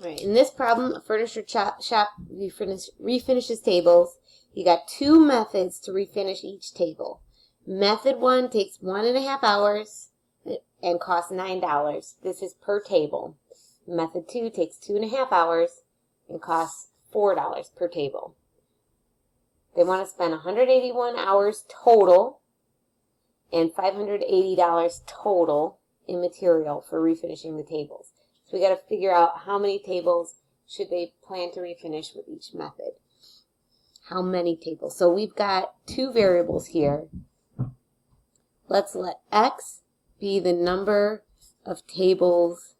Right, in this problem, a furniture shop refinishes tables. You got two methods to refinish each table. Method 1 takes 1.5 hours and costs $9. This is per table. Method 2 takes 2.5 hours and costs $4 per table. They want to spend 181 hours total and $580 total in material for refinishing the tables. So we got to figure out how many tables should they plan to refinish with each method. How many tables? So we've got two variables here. Let's let X be the number of tables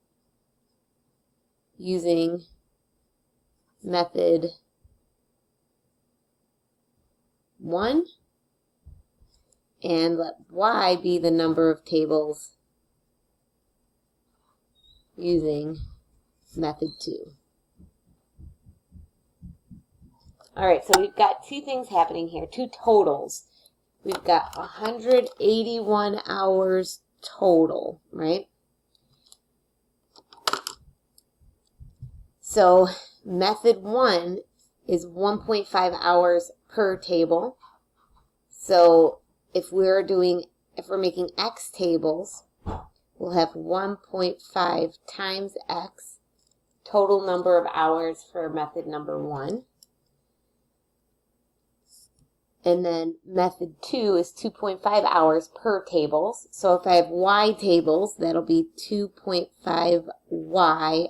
using method 1, and let Y be the number of tables using method 2. All right, so we've got two things happening here, two totals. We've got 181 hours total, right? So method 1 is 1.5 hours per table. So if we're making X tables, we'll have 1.5 times X, total number of hours for method number 1. And then method 2 is 2.5 hours per tables. So if I have Y tables, that'll be 2.5 Y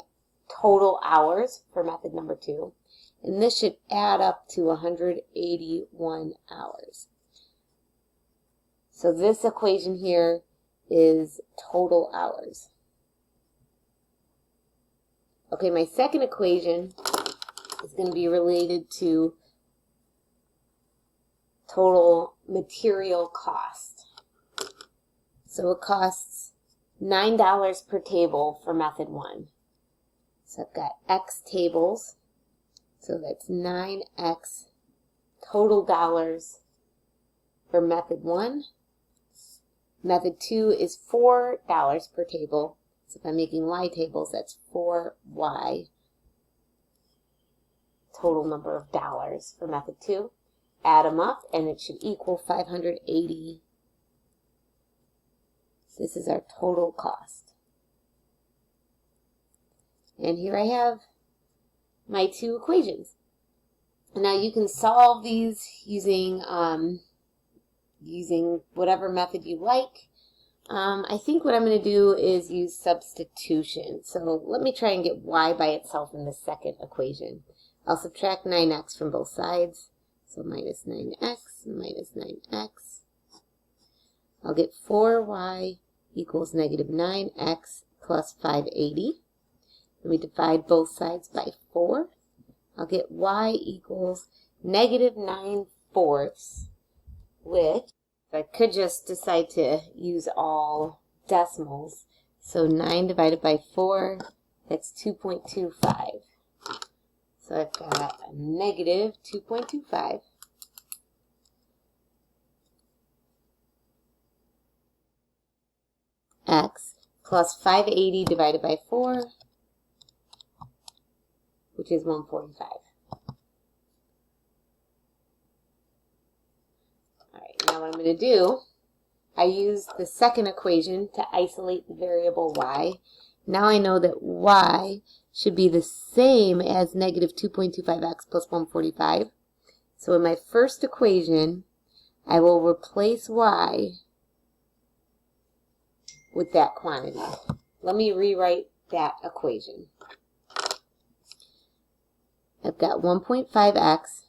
total hours for method number 2. And this should add up to 181 hours. So this equation here is total hours. Okay, my second equation is going to be related to total material cost. So it costs $9 per table for method 1. So I've got X tables. So that's 9X total dollars for method 1. Method 2 is $4 per table. So if I'm making Y tables, that's 4Y total number of dollars for method 2. Add them up and it should equal 580. This is our total cost. And here I have my two equations. Now you can solve these using whatever method you like. I think what I'm going to do is use substitution. So let me try and get Y by itself in the second equation. I'll subtract 9X from both sides. So minus 9X minus 9X. I'll get 4Y equals negative 9X plus 580. Let me divide both sides by 4. I'll get Y equals negative 9/4, which I could just decide to use all decimals. So 9 divided by 4, that's 2.25. So I've got a negative 2.25. X plus 580 divided by 4, which is 145. All right, now what I'm going to do, I use the second equation to isolate the variable Y. Now I know that Y should be the same as negative 2.25x plus 145. So in my first equation, I will replace Y with that quantity. Let me rewrite that equation. I've got 1.5x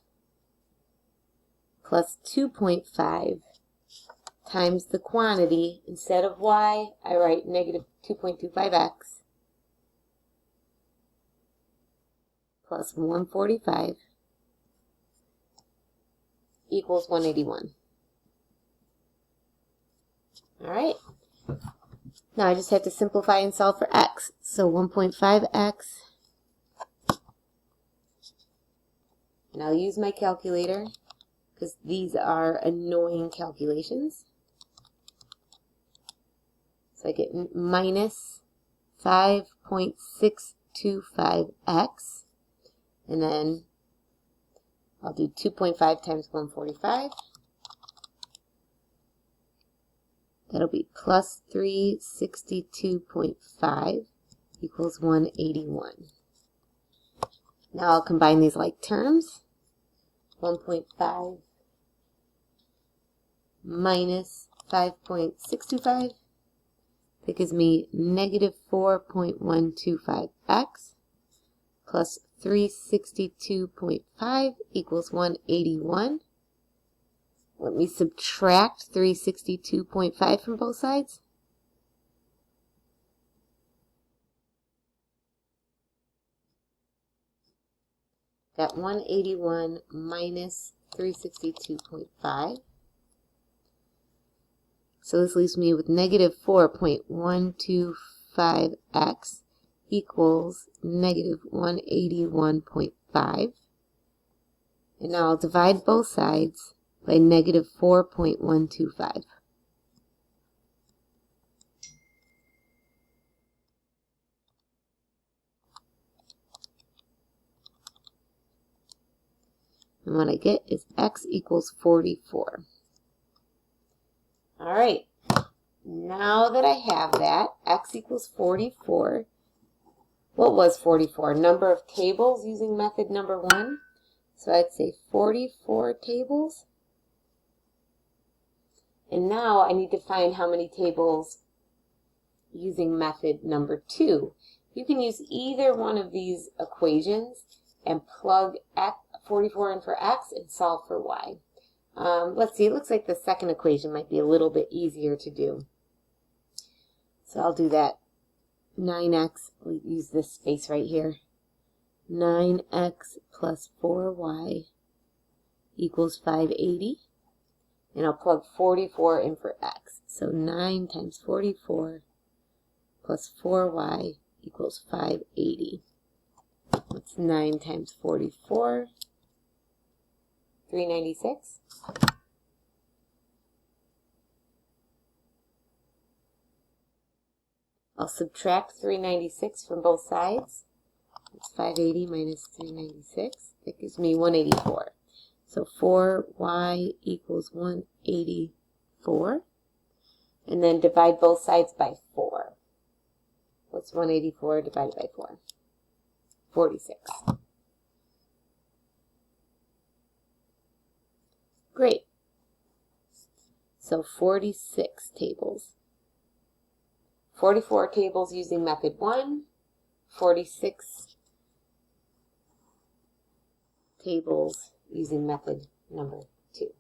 plus 2.5 times the quantity. Instead of Y, I write negative 2.25x plus 145 equals 181. All right. Now I just have to simplify and solve for x. So 1.5x, and I'll use my calculator because these are annoying calculations. So I get minus 5.62 2.25x. And then I'll do 2.5 times 145. That'll be plus 362.5 equals 181. Now I'll combine these like terms. 1.5 minus 5.625. That gives me negative 4.125x plus 362.5 equals 181. Let me subtract 362.5 from both sides. Got 181 minus 362.5. So this leaves me with negative 4.125x equals negative 181.5. And now I'll divide both sides by negative 4.125. And what I get is x equals 44. All right, now that I have that, x equals 44. What was 44? Number of tables using method number 1. So I'd say 44 tables. And now I need to find how many tables using method number 2. You can use either one of these equations and plug 44 in for x and solve for y. Let's see, it looks like the second equation might be a little bit easier to do. So I'll do that. 9x, we'll use this space right here. 9x plus 4y equals 580. And I'll plug 44 in for x. So 9 times 44 plus 4y equals 580. What's 9 times 44? 396. I'll subtract 396 from both sides. It's 580 minus 396. That gives me 184. So 4y equals 184. And then divide both sides by 4. What's 184 divided by 4? 46. Great. So 46 tables. 44 tables using method 1. 46 tables using method number 2.